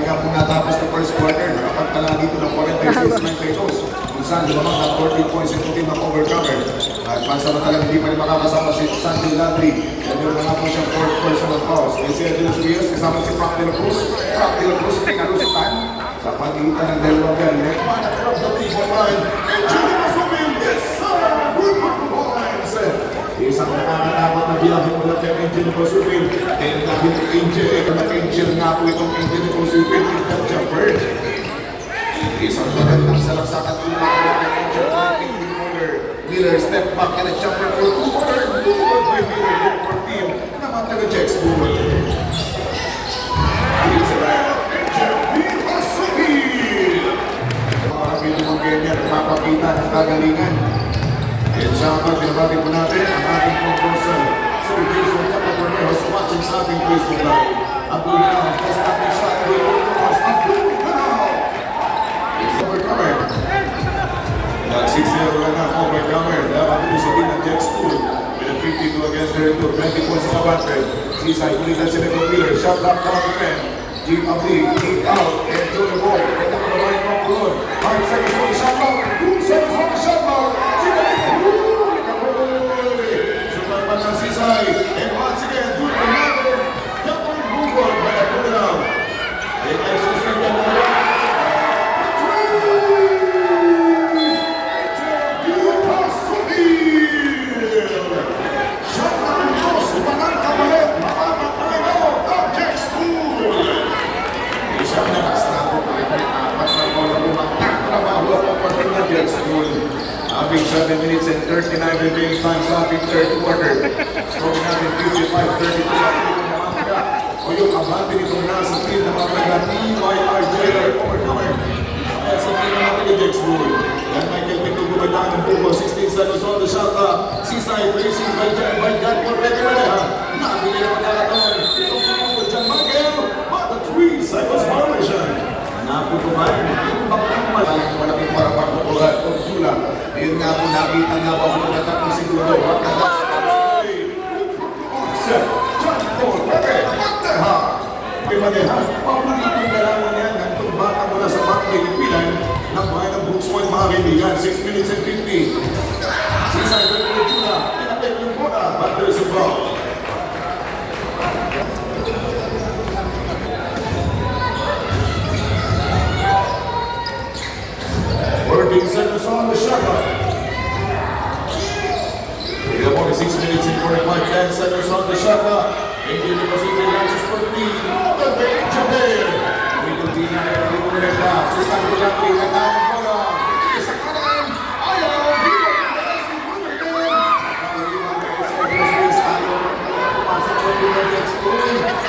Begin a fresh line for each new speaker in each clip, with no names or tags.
nga po natapos na first quarter, nakapagtala dito ng 46-92. Kung saan lumang na 14 points yung team na overcomer. At pansamantalang hindi pa rin makakasama si Sandy Landry. Yan yung mga po siyang fourth personal fouls. May si Edwin Rios kasama si Frank De La Cruz. Frank De La Cruz pinalusitan sa pagitan ng dalawang galit. Managkrap sa team naman. And Julie Masubin, yes sir! Good points! Isang nakakatakot na bilang mula kay Angel Masubin. And dahil Angel nga po itong Angel Masubin with the jumper. Isang magandang salaksakan po ng Miller step back and a jumper for Cooper. Good by Miller for team. Naman taga-check school. He's around. Angel Masubi. Mga pinimong ganyan, papakita ng kagalingan. And sa kapag pinabati po natin ang ating proposal. Sir Jason Capatorneos watching sa ating Facebook Live. Abdul Now, first tapping shot. Abdul Now. It's overcomer. Nag-6-0 lang na overcomer. Dapat ito sa team ng Jet School. With a 52 against 32. 20 points sa battery. Seaside, ulitan si Nico Miller. Shot lock down to 10. Jeep Abdi, keep out. And to the ball. And the right from Kulon. 5 seconds for the shot lock. 2 seconds for the shot lock. Super pa ng Seaside. And once again, do the matter. Jumper Google. By a put it out. And extra second on the having 7 minutes and 39 remaining time sa ating third quarter. Score natin 55-32 o yung abante nito na sa team na mga TYRJ overcomer. Kaya sa team na natin yung Dex Bull. Yan Michael Pinto gumadaan ng buko. 16 seconds on the shot. Seaside racing by Jan Correct Maneha. Nabili na magkakatawan. Ito po Jan Michael. But the 3 seconds violation. Naputuhan. Malaking para pagkukulat o Jula. Ayun nga po, nakita nga po kung natatang siguro. Set, John Paul, perfect, Maneha. Maneha, paborito na lang niya ng tumbata mula sa Pilipinan ng bahay ng Brooks Point, mga kaibigan. 6 minutes and 50. Seaside with Jula, pinapit yung bola, but there's a ball. Working centers on the shot clock. We have only 6 minutes and 45 centers on the shot clock. And give it to the matches for the lead. The bench of there. We continue to do it now. Susan Gulati, the down bola. Isa kanan. Ayaw.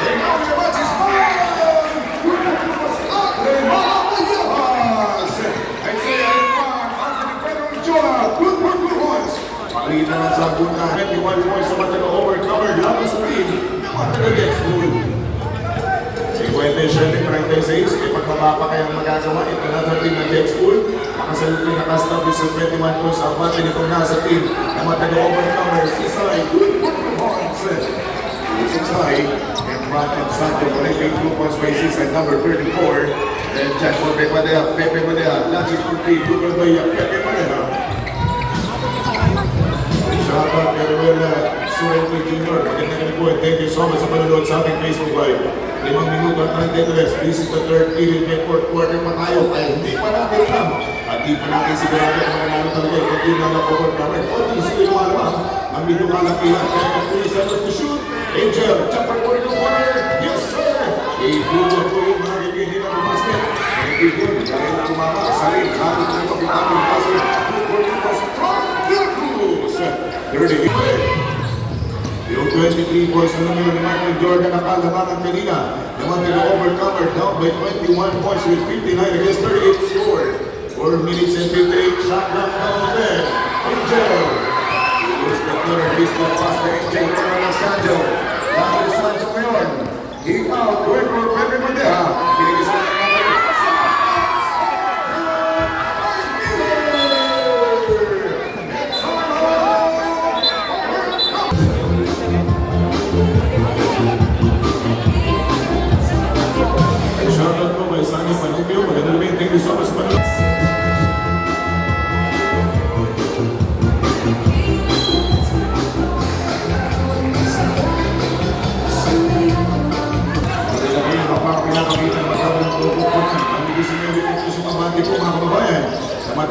And now the match is fine. Pagkita ng sabon na 21 points sa mata ng overcomer. Laban sa team na mata ng Dex Bull. 57-36. May pagkababa kayang magagawa. Ito na sa team ng Dex Bull. Nakasalutin nakastablish sa 21 points ang mata nitong nasa team na mata ng overcomer. Seaside. Seaside. And front and Santo. Connecting 2 points by Seaside. Number 34. And Jack Pepe Madea. Lachis Purti. Google by Pepe Madea. Salamat kay Ruel Suelto Jr. Magandang gabi po and thank you so much sa panonood sa ating Facebook Live. 5 minuto at 33. This is the third period. May fourth quarter pa tayo. Kaya hindi pa natin alam. At di pa natin sigurado kung mananalo talaga. Kung di na lang-over cover. O di sila yung malamang. Ang medyo malakihan. Kaya 3 seconds to shoot. Angel, chopper for the corner. Yes sir! Ibulo po yung mga hindi na bumasket. Hindi po. Dahil na kumama. Sarin. Kapit na ito. Kapit na ito. Yung 23 points na naman ni Michael Jordan ang kalamangan kanina. Naman nila overcomer down by 21 points with 59 against 38 score. 4 minutes and 58 shot knock down there. Angel. Here's the third baseball pass to Angel. Naman ng Sanjo. Naman Sanjo ngayon. He out. Going for Pepe Madea. Pinigis na ng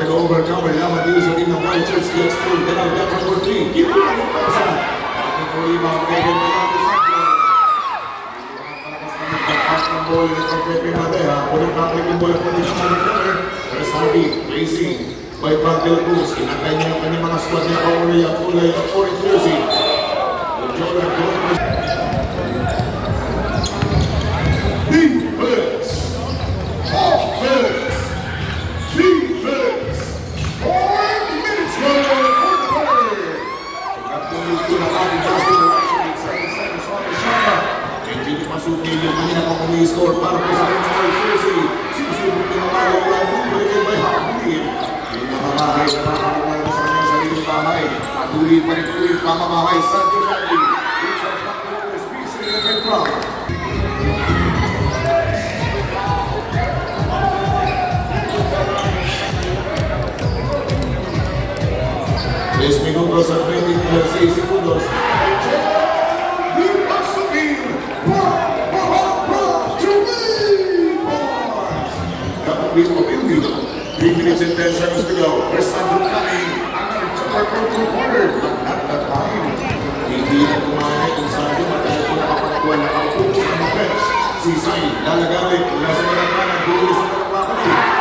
taga-overcomer naman dito sa team ng White Church Let's School. Ganaw dyan number 3. Keep it up ang pasa. Ating rebound kay Ganda natin sa pagpapas ng ball ng Pepe Madera. Pulit na yung ball po din sa overcomer. Resabi, racing by Pagdel Cruz. Inatay niya ang kanyang mga squad niya kaulay at kulay at orange jersey. Defense! Offense! Defense! 4 minutes left for the third. Pagkatuloy ko na ating basket na action. 7 seconds on the shot. Hindi ni Masuki yung kanina pa kumi-score para po sa orange jersey. Susubok na mga lang bumalik by Hakuin. Yung mga bahay na nakakalaga sa kanyang sariling bahay. Patuloy pa rin po yung pamamahay sa Durandi. It's a Pagdel Cruz, BC Club. Tres minutos at 26 segundos. Kapag Opilio, 3 minutes and 10 seconds to go. There's Sandro coming. Another jumper from the corner. But not that time. Hindi na kumahay kung Sandro matagal po nakapagkuhan na ang focus ng bench. Si Sai, lalagalit. Nasa mga kanan, gulis na nakapagkuhan.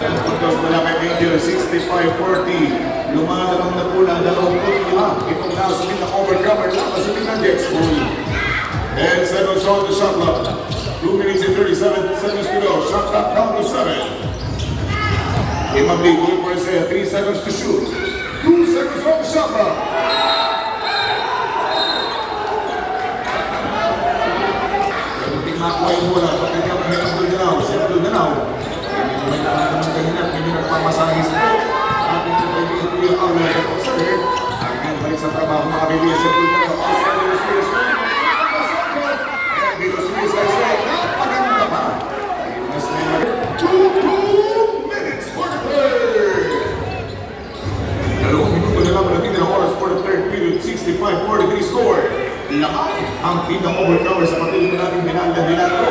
Pagkas malaki Angel, 65-40. Lumalamang na po na 25. Itong nasa ng overcomer laban sa ng Jets School. 10 seconds on the shot clock. 2 minutes and 37 seconds to go. Shot clock down to 7. Imam Lee, good for Isaiah. 3 seconds to shoot. 2 seconds on the shot clock. Makuha yung bola. Pagkakita mo ng Abdul Danao. Si Abdul Danao. May nakakataman kanina, hindi nagpamasahis ito. Ating kaibigan po yung outlet at observer. Ang balik sa trabaho mga kaibigan sa Bulgaro. Australia, Luis and Luis Luis ay say, napaganda pa. Mas may 2 minutes for the third. 2 minuto na lang natin ng oras for the third period. 65-43 score. Lahat ang team ng overcomer sa patuloy natin binalda nilalo.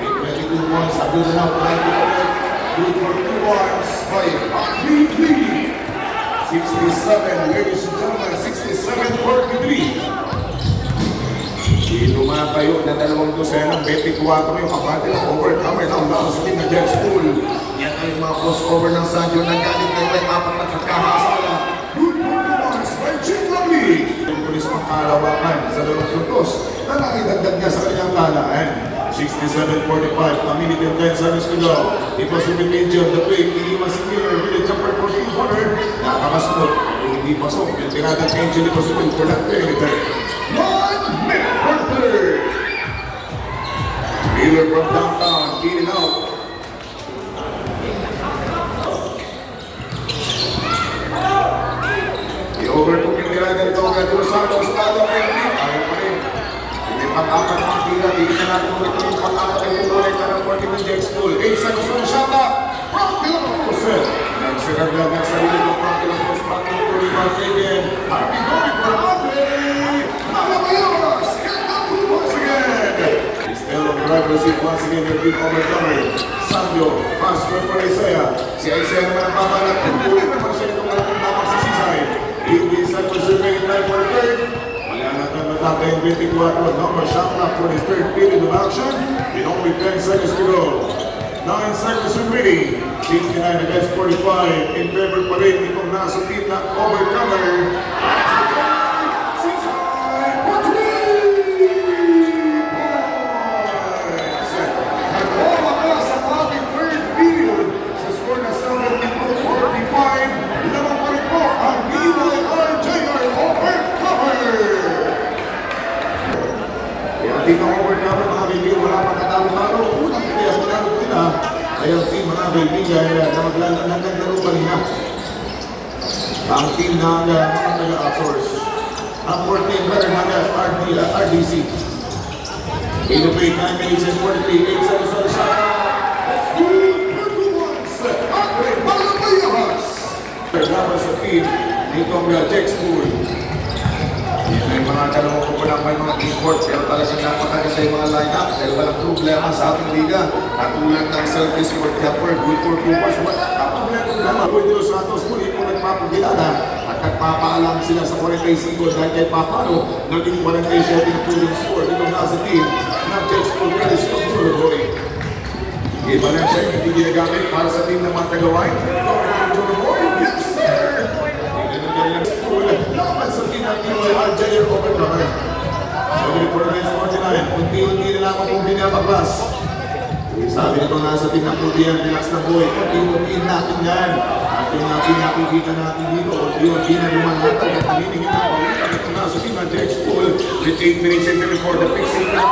22 points, Abdul Danao, 90. Good for 2 points by RBB. 67, ladies and gentlemen, 67-43. Lumatayo na 2 dosenang 24 yung kapatid ng overcomer ng lakas team na Jets School. Yan ay mga crossover ng Sanjo na galing na may 4 na pagkakasala. Good for 2 points by Jim Lovely. Yung pulis pang kalawakan sa 2 puntos na nakidagdag niya sa kanyang talaan. 67-45, a minute and 10 seconds to go. It was in the danger of the play. Hindi masikiller with a jumper for the corner. Nakakasunod. Hindi pasok. Yung tinagang Angel Ipasupin for that perimeter. 1 minute for the third. Miller from downtown, in and out. I-overtook yung tinagang ito. Gato Santos, Tado, Ayaw pa rin. Pag-apat ng tira, hindi na natin ulit yung pag-apat ay pumulit na ng 40 ng Jets School. 8 seconds on the shot clock. From Pilapos. Nagsiraglag ng sarili ng from Pilapos. Pag-apat ng rebound again. Harvey going for Andre. Nalabayos. And up to once again. Still on the driver's seat once again. Their big overcomer. Sanjo. Pass for Isaiah. Si Isaiah naman ang babalat. Pagkulit naman siya itong malaking tamang sa sisay. 18 seconds remaining time for the third. Natay 24, number shot clock for his third period of action. In only 10 seconds to go. 9 seconds remaining. 69 against 45. In favor pa rin itong nasa team na overcomer. Hindi na overcomer mga kaibigan, wala pang katalo-talo. Unang pilihan mo namin nila. Kaya ang team mga kaibigan na maglalaro kanina. Ang team na mga taga-outsource. Ang 14 brother na RDC. 8 of 8, 9 minutes and 43, 8 seconds on the shot. Let's do it! Andre Malabayas! Laban sa team nitong Jets School. May mga dalawang kukulang may mga import pero talagang napakaganda sa mga lineup dahil walang problema sa ating liga. Katulad ng Celtics for Kepler, good for Coopers. Ang problema, Pwede Los Santos muli po nagpapagilala at nagpapaalam sila sa 45 dahil kay Papano naging 47 po yung score dito na sa team ng Jets for Credits of Joloboy. Iba na siya hindi ginagamit para sa team ng mga Tagaway. Joloboy, yes sir! Laban sa team ng Kiloy Aljayer Overcomer. Sabi ni Province 49, unti-unti na lang akong binabaglas. Sabi nito nasa team ng Pudian, relax na boy, unti-unti natin yan. At yung pinakikita natin dito, unti-unti na lumanatag at naniningin na pawitan. Ito nasa team ng Jets Pool with 8 minutes and 34 the fixing na.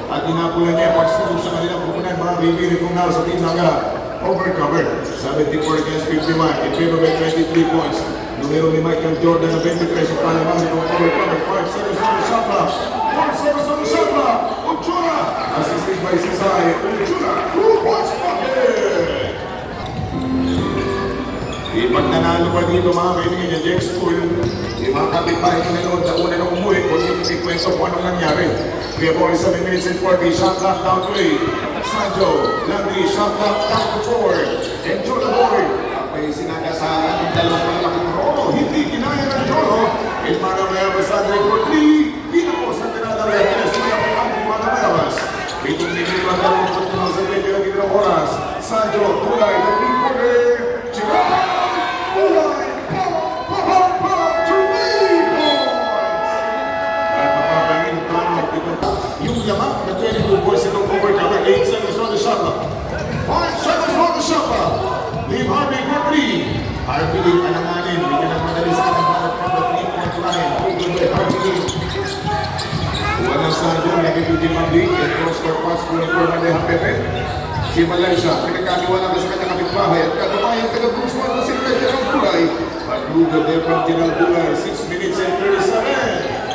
At inapulan niya pagsunod sa kanilang pupunan mga bibili kung nasa team ng Overcomer. 74 against 51 in favor by 23 points. Numero ni Michael Jordan na 23 sa palamang itong Overcomer. 5-7 sa Shapa. 5-7 sa Shapa. Ujuna. Assisted by Sisay. Ujuna. 2 points pocket. Ipag nanalo pa dito mga kaibigan niya, Jack School. Yung mga kapitbahay ko nanood na una na umuwi kung yung sequence of anong nangyari. We have only 7 minutes and 40. Shot clock down to 8. Sanjo, Landry, shot clock down to 4. And Joloboy. May sinagasahan ng dalawang laking Rolo. Hindi kinaya ng Jolo. And Manamayabas Andre for 3. Dito po sa tinadala. Sila po ang Manamayabas. Pitong minuto ang dalawang pagpunong sa medyo ng oras. Sanjo, tulay, the 3-quarter. Chika! Yung yamak na 22 points itong Overcomer, 8 seconds on the shot clock. 5 seconds on the shot clock. Leave Harvey for 3. Harvey alanganin, hindi ka nagmadali sa ating mga from the 3-point line. Open by Harvey. Walang Sanjo, nagiging mabig. And cross-court pass for Mandehan Pepe. Si Malaysia, pinagkaliwala ka sa kanyang kapitbahay at katabayang taga-Bruceman na si Gerald Bulay. Pag-lugar there from Gerald Bulay, 6 minutes and 37.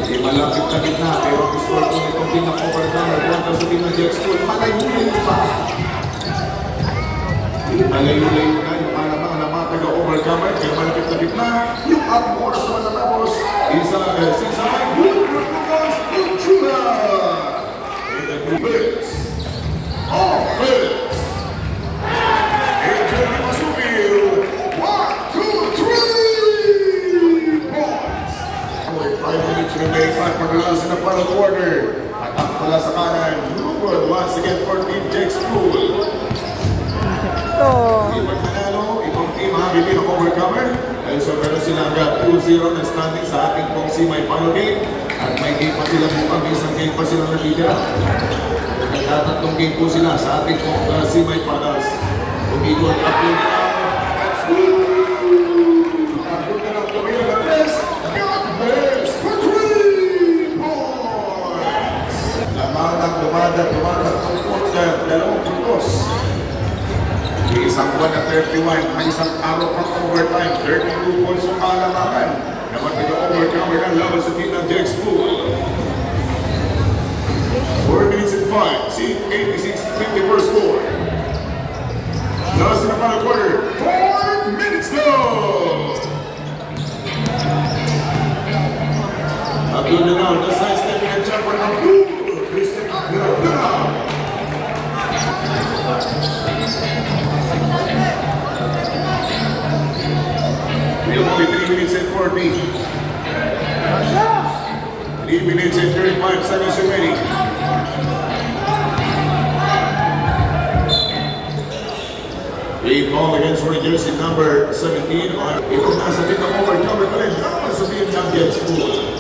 Hindi malapit na gitna, pero gusto ko itong pinaka-overcomer. Kontra sa team ng Jets School, malayo-layo pa. Malayo-layo na yung alamang na mga taga-overcomer. Kaya malapit na gitna, yung ating oras na matapos. Sisay, Lucas Uchula! In the new bits. Offense! Angel Masupil! 1, 2, 3 points! 5 minutes remaining pa paglalasa ng final quarter. Attack pala sa kanan. Rupert once again for Team Jake School. Ibang nanalo, ibang team ha, hindi na overcomer. Dahil so meron silang 2-0 na standing sa ating pong CMI final game. At may game pa sila bukas, isang game pa sila natitira. Nagtatatlong game po sila sa ating pong CMI finals. Umigol up yun na. Abot na lang kumila na tres. Best for 3 points. Lumadag tungkot na dalawang puntos. Isang buwan na 31, may isang araw pang overtime, 32 points ang kalamangan. Naman taga-overcomer ng laban sa team ng Jake School. 4 minutes and 5, see 86-54 score. Last in the final quarter, 4 minutes go! Abdul Danao, the side-stepping and jumper of Christian Abdul Danao. We have only 3 minutes and 40. 3 minutes and 35 seconds remaining. A ball against for jersey number 17 on itong nasa dito overcomer pa rin naman sa team ng Jets School.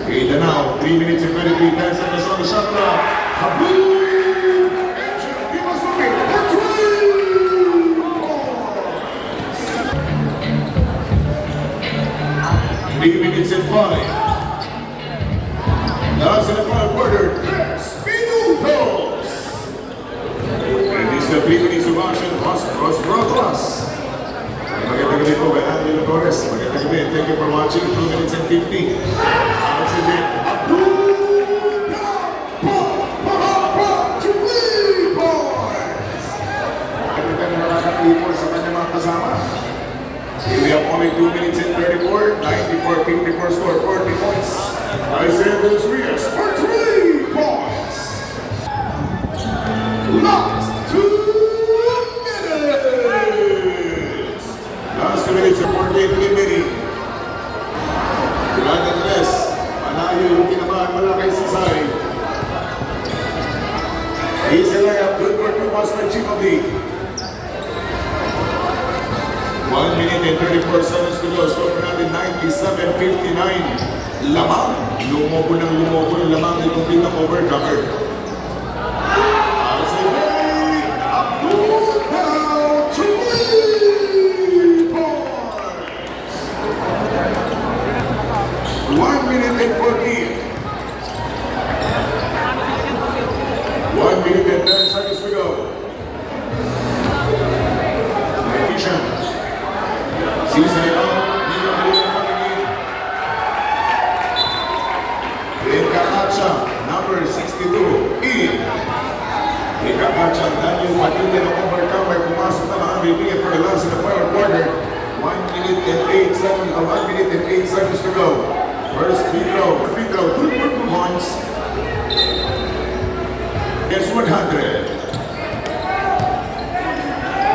Kita now, 3 minutes and 23 seconds on the shot clock. Habib! 3 minutes and 5. Last in the final quarter, 3 minutos. And this is the 3 minutes of action. Cross broadcast. Magandang gabi po, Angelo Torres. Magandang gabi. Thank you for watching. 2 minutes and 50. That's it. Sa kanyang mga kasama. Only 2 minutes and 34, 94-54 score, 40 points. Isaiah Rodriguez for 3 points. Last 2 minutes. Last 2 minutes and 48 remaining. Durante 3, malayo yung kinabahan malaki si Sai. Easy layup, good for 2 points by Chief of League. 1 minute and 34 seconds to go. Score natin 97-59. Lamang. Lumobo ng lamang itong pinaka-over cover. Abdul now 3 points. 1 minute and 14. 1 minute and 10 seconds to go. Vision. Sisayaw, Nino Alina Pagingin. Rekakacha, number 62, in. Rekakacha, Daniel Matinde ng overcome ay pumasok na mga bibigyan for the last in the final quarter. 1 minute and 8 seconds, 1 minute and 8 seconds to go. First free throw, good for 2 points. It's 100.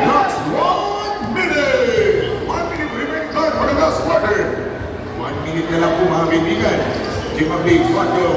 Last 1 minute. 1 minute remaining time for the last quarter. 1 minute na lang po mga kaibigan. Team of League, 1 go.